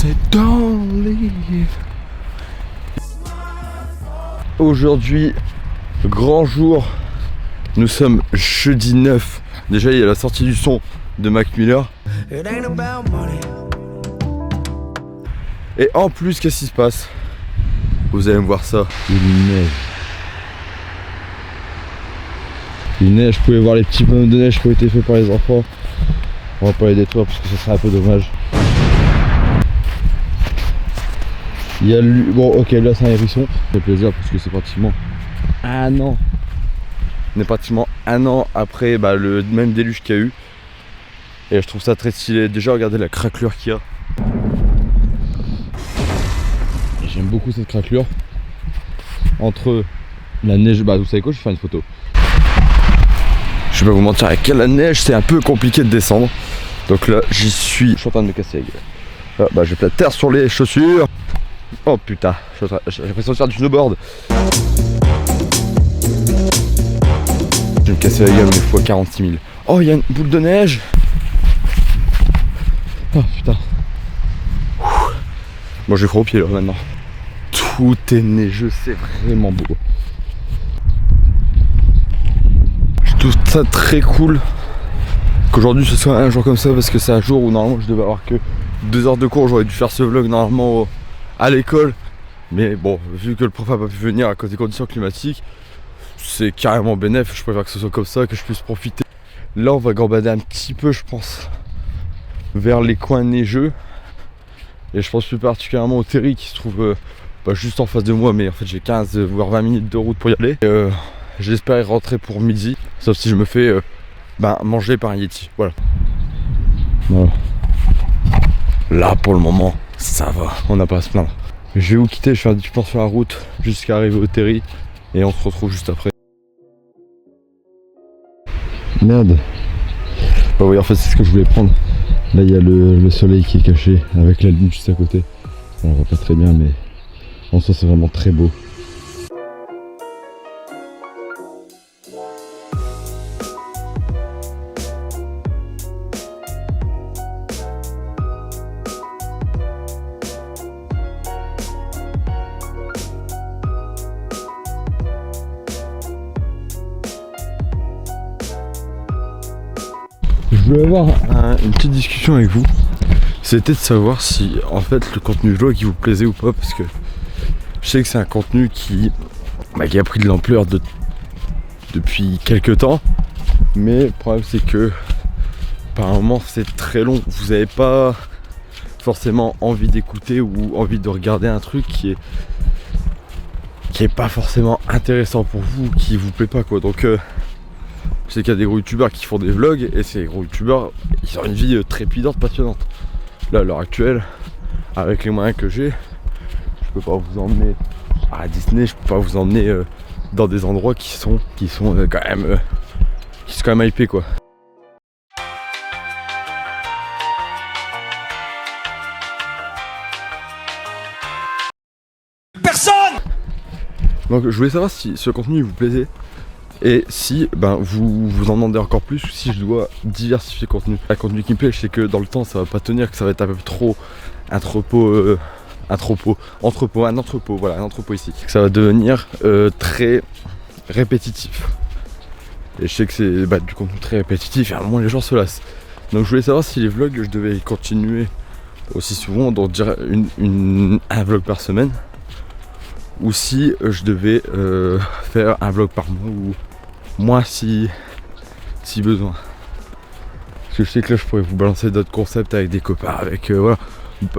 say don't leave. Aujourd'hui, grand jour. Nous sommes jeudi 9. Déjà, il y a la sortie du son de Mac Miller. Et en plus, qu'est-ce qui se passe? Vous allez me voir ça. Il neige. Il neige, vous pouvez voir les petits bonhommes de neige qui ont été faits par les enfants. On va pas les détruire parce que ce serait un peu dommage. Il y a lui. Bon, ok, là c'est un hérisson. Ça fait plaisir parce que c'est pratiquement un an. On est pratiquement un an après le même déluge qu'il y a eu. Et je trouve ça très stylé. Déjà, regardez la craquelure qu'il y a. J'aime beaucoup cette craquelure. Entre la neige. Vous savez quoi, je vais faire une photo. Je vais pas vous mentir, avec la neige, c'est un peu compliqué de descendre. Donc là, j'y suis. Je suis en train de me casser la gueule. Là, j'ai plein de terre sur les chaussures. Oh putain, j'ai l'impression de faire du snowboard. Je vais me casser la gueule une fois 46 000. Oh, il y a une boule de neige. Oh putain. Bon, j'ai froid aux pieds là maintenant. Tout est neigeux, c'est vraiment beau. Je trouve ça très cool qu'aujourd'hui ce soit un jour comme ça, parce que c'est un jour où normalement je devais avoir que 2 heures de cours. J'aurais dû faire ce vlog normalement à l'école, mais bon, vu que le prof a pas pu venir à cause des conditions climatiques, c'est carrément bénéf. Je préfère que ce soit comme ça, que je puisse profiter. Là on va gambader un petit peu, je pense, vers les coins neigeux, et je pense plus particulièrement au Terry qui se trouve juste en face de moi, mais en fait j'ai 15 voire 20 minutes de route pour y aller. J'espère rentrer pour midi, sauf si je me fais manger par un Yeti. Voilà. Là pour le moment, ça va, on n'a pas à se plaindre. Je vais vous quitter, je fais un petit tour sur la route jusqu'à arriver au Terry et on se retrouve juste après. Merde. Oui, en fait c'est ce que je voulais prendre. Là il y a le soleil qui est caché avec la lune juste à côté. On voit pas très bien, mais en soi c'est vraiment très beau. Je voulais avoir une petite discussion avec vous. C'était de savoir si en fait le contenu vlog qui vous plaisait ou pas, parce que je sais que c'est un contenu qui a pris de l'ampleur depuis quelques temps, mais le problème c'est que par moment c'est très long. Vous n'avez pas forcément envie d'écouter ou envie de regarder un truc qui est pas forcément intéressant pour vous, qui vous plaît pas quoi. Donc je sais qu'il y a des gros youtubeurs qui font des vlogs, et ces gros youtubeurs ils ont une vie trépidante, passionnante. Là à l'heure actuelle, avec les moyens que j'ai, je peux pas vous emmener à Disney, je peux pas vous emmener dans des endroits qui sont quand même hypés quoi. Personne. Donc je voulais savoir si ce contenu vous plaisait, et si vous en demandez encore plus, ou si je dois diversifier le contenu. Un contenu qui me plaît, je sais que dans le temps ça va pas tenir, que ça va être un peu trop un entrepôt ici, que ça va devenir très répétitif. Et je sais que c'est du contenu très répétitif, et à un moment les gens se lassent. Donc je voulais savoir si les vlogs, je devais continuer aussi souvent, donc dire un vlog par semaine, ou si je devais faire un vlog par mois, ou moins si besoin. Parce que je sais que là je pourrais vous balancer d'autres concepts avec des copains, avec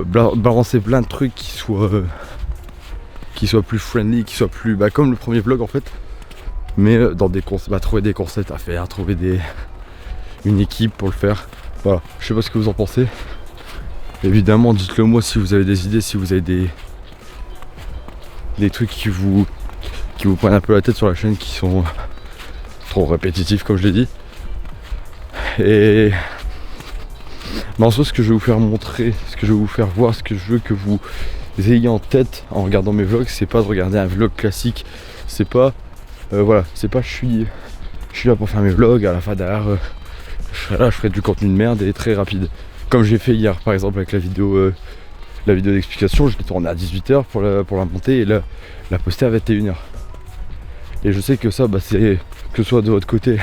balancer plein de trucs qui soient plus friendly, qui soient plus comme le premier vlog en fait, mais dans des concepts, trouver des concepts à faire, trouver une équipe pour le faire. Voilà, je sais pas ce que vous en pensez. Évidemment dites-le moi si vous avez des idées, si vous avez des trucs qui vous prennent un peu la tête sur la chaîne, qui sont trop répétitifs comme je l'ai dit. Et en soi, ce que je vais vous faire montrer, ce que je vais vous faire voir, ce que je veux que vous ayez en tête en regardant mes vlogs, c'est pas de regarder un vlog classique. C'est pas c'est pas je suis là pour faire mes vlogs, à la fin derrière je serai là, je ferai du contenu de merde et très rapide, comme j'ai fait hier par exemple avec la vidéo la vidéo d'explication, je l'ai tournée à 18h pour la monter et la poster à 21h. Et je sais que ça, bah, c'est que ce soit de votre côté,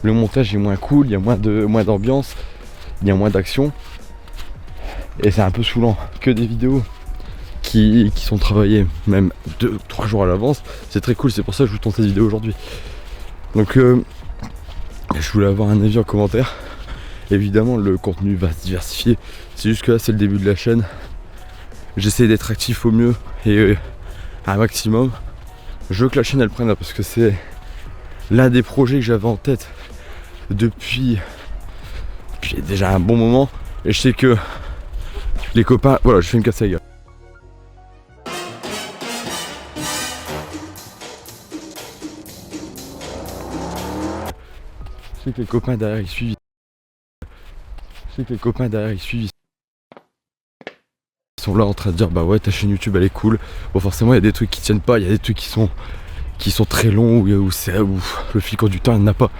le montage est moins cool, il y a moins d'ambiance, il y a moins d'action. Et c'est un peu saoulant que des vidéos qui sont travaillées même 2-3 jours à l'avance. C'est très cool, c'est pour ça que je vous tente cette vidéo aujourd'hui. Donc je voulais avoir un avis en commentaire. Évidemment le contenu va se diversifier. C'est juste que là c'est le début de la chaîne. J'essaie d'être actif au mieux et un maximum. Je veux que la chaîne elle prenne là parce que c'est l'un des projets que j'avais en tête depuis déjà un bon moment. Et je sais que les copains... Voilà, je fais une casse à la gueule. Je sais que les copains derrière ils suivent. Je sais que les copains derrière ils suivent. Ils sont là en train de dire bah ouais ta chaîne YouTube elle est cool. Bon forcément il y a des trucs qui tiennent pas, il y a des trucs qui sont très longs où le fil conducteur il n'y en a pas.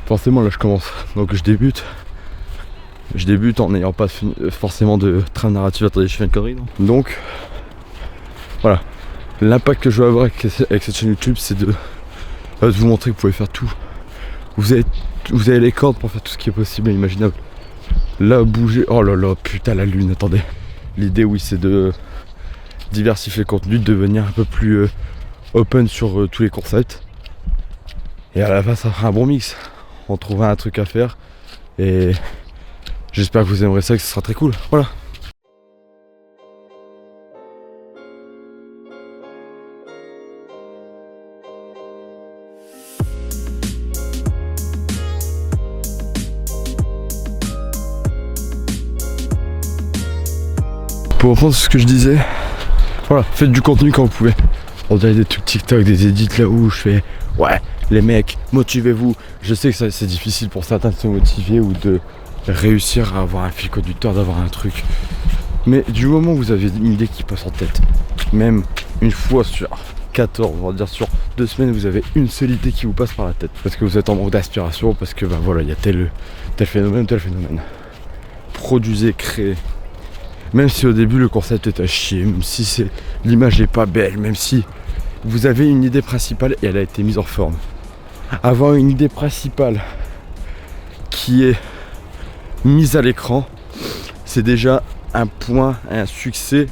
Forcément là je commence. Donc je débute en n'ayant pas forcément de trame narrative. Attendez, je fais une connerie non. Donc voilà. L'impact que je veux avoir avec cette chaîne YouTube c'est de vous montrer que vous pouvez faire tout. Vous avez les cordes pour faire tout ce qui est possible et imaginable. Là bouger. Oh là là putain la lune, attendez. L'idée oui c'est de diversifier le contenu, de devenir un peu plus open sur tous les concepts. Et à la fin ça fera un bon mix. On trouvera un truc à faire. Et j'espère que vous aimerez ça, que ce sera très cool. Voilà. Pour reprendre ce que je disais, voilà, faites du contenu quand vous pouvez. On dirait des trucs TikTok, des edits là où je fais ouais, les mecs, motivez-vous. Je sais que c'est difficile pour certains de se motiver ou de réussir à avoir un fil conducteur, d'avoir un truc. Mais du moment où vous avez une idée qui passe en tête, même une fois sur 14, on va dire sur 2 semaines, vous avez une seule idée qui vous passe par la tête. Parce que vous êtes en manque d'inspiration, parce que bah voilà, il y a tel phénomène, tel phénomène. Produisez, créez. Même si au début le concept est à chier, même si l'image n'est pas belle, même si vous avez une idée principale et elle a été mise en forme. Avoir une idée principale qui est mise à l'écran, c'est déjà un point, un succès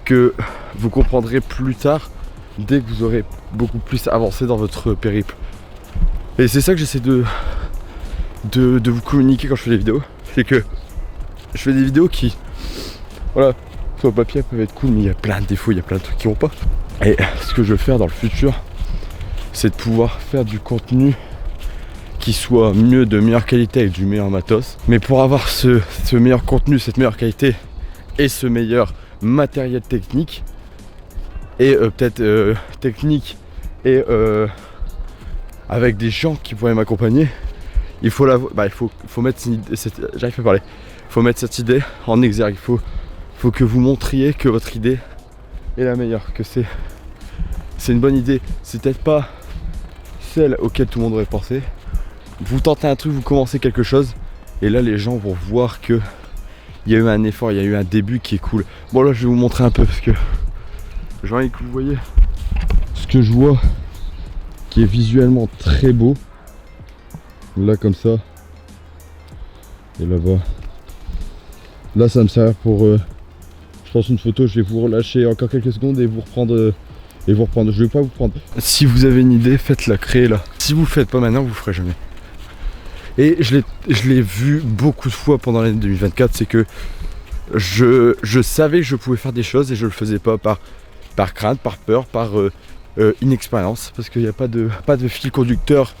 que vous comprendrez plus tard dès que vous aurez beaucoup plus avancé dans votre périple. Et c'est ça que j'essaie de vous communiquer quand je fais des vidéos. C'est que je fais des vidéos qui, voilà, sur le papier elles peuvent être cool, mais il y a plein de défauts, il y a plein de trucs qui vont pas. Et ce que je veux faire dans le futur, c'est de pouvoir faire du contenu qui soit mieux, de meilleure qualité avec du meilleur matos. Mais pour avoir ce meilleur contenu, cette meilleure qualité et ce meilleur matériel technique, et peut-être technique et avec des gens qui pourraient m'accompagner, il faut mettre j'arrive pas à parler. Il faut mettre cette idée en exergue. Il faut que vous montriez que votre idée est la meilleure, que c'est une bonne idée. C'est peut-être pas celle auquel tout le monde aurait pensé. Vous tentez un truc, vous commencez quelque chose, et là les gens vont voir que il y a eu un effort, il y a eu un début qui est cool. Bon là je vais vous montrer un peu parce que j'ai envie que vous voyez ce que je vois qui est visuellement très beau. Là comme ça. Et là-bas. Là ça me sert pour je pense une photo. Je vais vous relâcher encore quelques secondes et vous reprendre. Je vais pas vous prendre. Si vous avez une idée, faites-la, créez-la. Si vous le faites pas maintenant, vous le ferez jamais. Et je l'ai vu beaucoup de fois pendant l'année 2024, c'est que je savais que je pouvais faire des choses et je le faisais pas par crainte, par peur, par inexpérience, parce qu'il n'y a pas de fil conducteur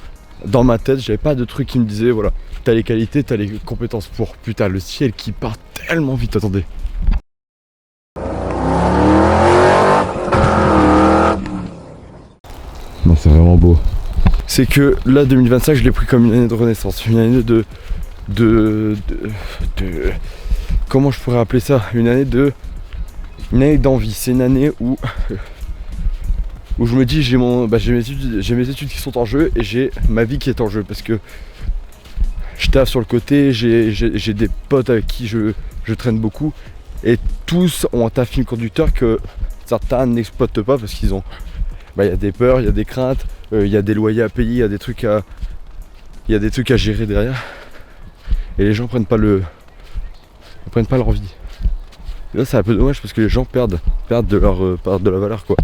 dans ma tête. J'avais pas de truc qui me disait voilà, t'as les qualités, t'as les compétences pour. Putain, le ciel qui part tellement vite, attendez. Non, c'est vraiment beau. C'est que là 2025 je l'ai pris comme une année de renaissance, une année de comment je pourrais appeler ça, une année d'envie. C'est une année où je me dis j'ai mes études qui sont en jeu et j'ai ma vie qui est en jeu, parce que je taffe sur le côté, j'ai des potes avec qui je traîne beaucoup Et tous ont un fil conducteur que certains n'exploitent pas parce qu'ils ont... il y a des peurs, il y a des craintes, il y a des loyers à payer, il y a des trucs à gérer derrière. Et les gens prennent pas leur vie. Et là c'est un peu dommage parce que les gens perdent de la valeur quoi.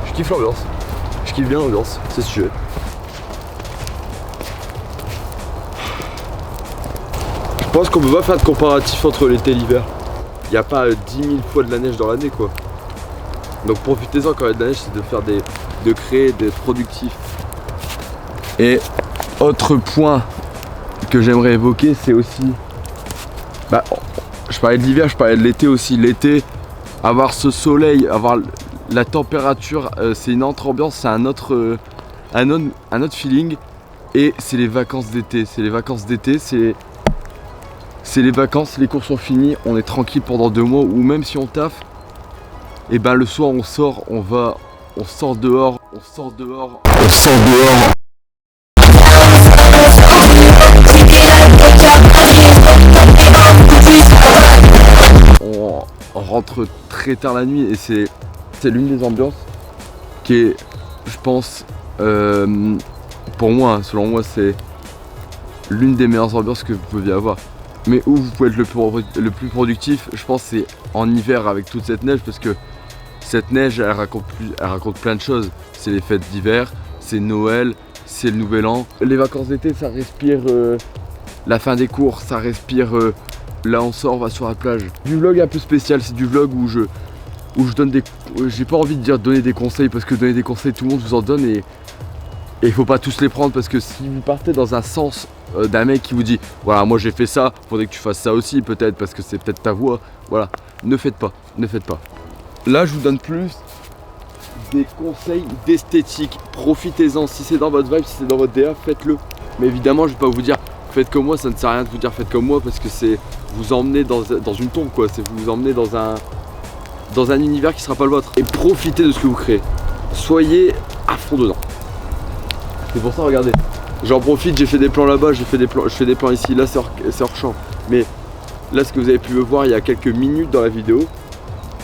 Je kiffe l'ambiance. Je kiffe bien l'ambiance, c'est ce sujet. Je pense qu'on peut pas faire de comparatif entre l'été et l'hiver. Il n'y a pas 10 000 fois de la neige dans l'année quoi. Donc profitez-en quand il y a de la neige, c'est de créer, d'être productif. Et autre point que j'aimerais évoquer, c'est aussi... je parlais de l'hiver, je parlais de l'été aussi. L'été, avoir ce soleil, avoir la température, c'est une autre ambiance, c'est un autre feeling. Et c'est les vacances d'été. C'est les vacances d'été, c'est les vacances, les cours sont finis, on est tranquille pendant 2 mois. Ou même si on taffe, et ben le soir on sort, on sort dehors. On rentre très tard la nuit et c'est l'une des ambiances qui est, je pense, pour moi, selon moi, c'est l'une des meilleures ambiances que vous pouvez avoir. Mais où vous pouvez être le plus productif, je pense, c'est en hiver avec toute cette neige, parce que cette neige, elle raconte plein de choses. C'est les fêtes d'hiver, c'est Noël, c'est le Nouvel An. Les vacances d'été, ça respire la fin des cours, ça respire là on sort, on va sur la plage. Du vlog un peu spécial, c'est du vlog où je donne des... J'ai pas envie de dire donner des conseils, parce que donner des conseils, tout le monde vous en donne et il faut pas tous les prendre, parce que si vous partez dans un sens d'un mec qui vous dit voilà moi j'ai fait ça, faudrait que tu fasses ça aussi peut-être parce que c'est peut-être ta voix, voilà, ne faites pas. Là je vous donne plus des conseils d'esthétique, profitez-en, si c'est dans votre vibe, si c'est dans votre DA, faites-le. Mais évidemment je vais pas vous dire faites comme moi, ça ne sert à rien de vous dire faites comme moi, parce que c'est vous emmener dans une tombe quoi, c'est vous emmener dans un univers qui sera pas le vôtre. Et profitez de ce que vous créez, soyez à fond dedans. C'est pour ça, regardez, j'en profite, j'ai fait des plans là-bas, je fais des plans ici, là c'est hors champ. Mais là ce que vous avez pu me voir il y a quelques minutes dans la vidéo,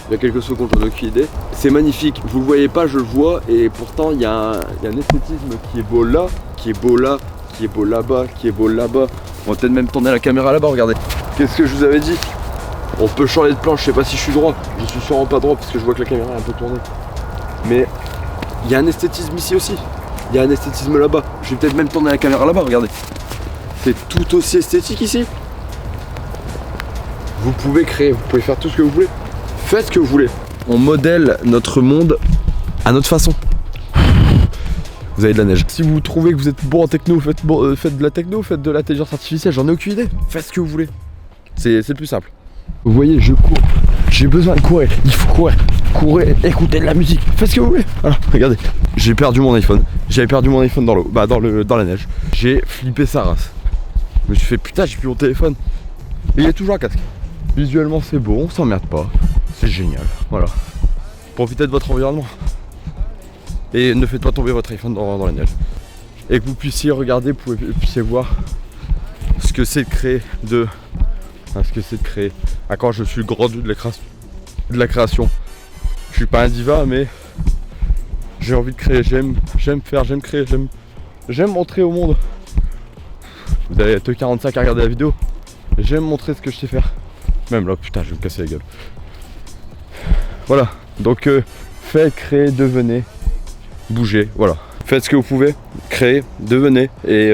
il y a quelques secondes, j'en ai aucune idée. C'est magnifique, vous le voyez pas, je le vois, et pourtant il y a un esthétisme qui est beau là, qui est beau là, qui est beau là-bas, qui est beau là-bas. On va peut-être même tourner la caméra là-bas, regardez. Qu'est-ce que je vous avais dit? On peut changer de plan, je sais pas si je suis droit, je suis sûrement pas droit parce que je vois que la caméra est un peu tournée. Mais il y a un esthétisme ici aussi. Il y a un esthétisme là-bas. Je vais peut-être même tourner la caméra là-bas, regardez. C'est tout aussi esthétique ici. Vous pouvez créer, vous pouvez faire tout ce que vous voulez. Faites ce que vous voulez. On modèle notre monde à notre façon. Vous avez de la neige. Si vous trouvez que vous êtes bon en techno, faites de la techno, faites de l'intelligence artificielle, j'en ai aucune idée. Faites ce que vous voulez. C'est le plus simple. Vous voyez, je cours. J'ai besoin de courir. Il faut courir. Courez, écoutez de la musique. Faites ce que vous voulez. Voilà, regardez. J'ai perdu mon iPhone. J'avais perdu mon iPhone dans l'eau. Dans la neige. J'ai flippé sa race. Je me suis fait putain, j'ai plus mon téléphone. Et il est toujours un casque. Visuellement, c'est beau. On s'emmerde pas. C'est génial. Voilà. Profitez de votre environnement. Et ne faites pas tomber votre iPhone dans la neige. Et que vous puissiez regarder, vous puissiez voir ce que c'est de créer quand je suis le grand dieu de la création. Je suis pas un diva, mais j'ai envie de créer, j'aime créer, j'aime montrer au monde. Vous avez te 45 à regarder la vidéo. J'aime montrer ce que je sais faire. Même là, putain, je vais me casser la gueule. Voilà, donc faites, créez, devenez, bougez, voilà. Faites ce que vous pouvez, créez, devenez et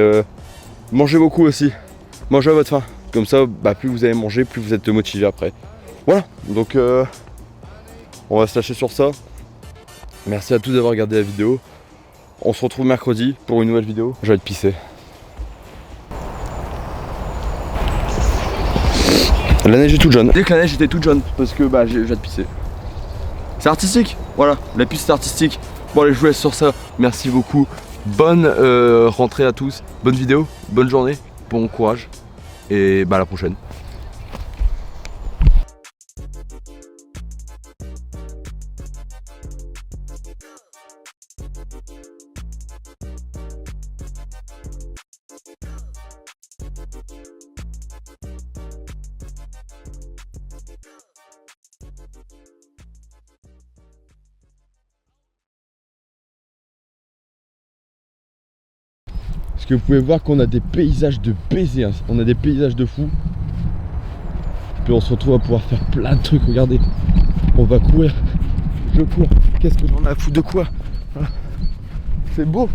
mangez beaucoup aussi. Mangez à votre faim. Comme ça, plus vous allez manger, plus vous êtes motivé après. Voilà, donc on va se lâcher sur ça. Merci à tous d'avoir regardé la vidéo. On se retrouve mercredi pour une nouvelle vidéo. Je vais être pissé. La neige est toute jaune. Dès que la neige était toute jaune, parce que j'ai hâte de pisser. C'est artistique, voilà, la piste est artistique. Bon. Bon allez, je vous laisse sur ça. Merci beaucoup. Bonne rentrée à tous. Bonne vidéo, bonne journée, bon courage. Et bah à la prochaine. Parce que vous pouvez voir qu'on a des paysages de baiser, hein. On a des paysages de fou. Puis on se retrouve à pouvoir faire plein de trucs, regardez. On va courir, je cours. Qu'est-ce que j'en ai à foutre de quoi? C'est beau.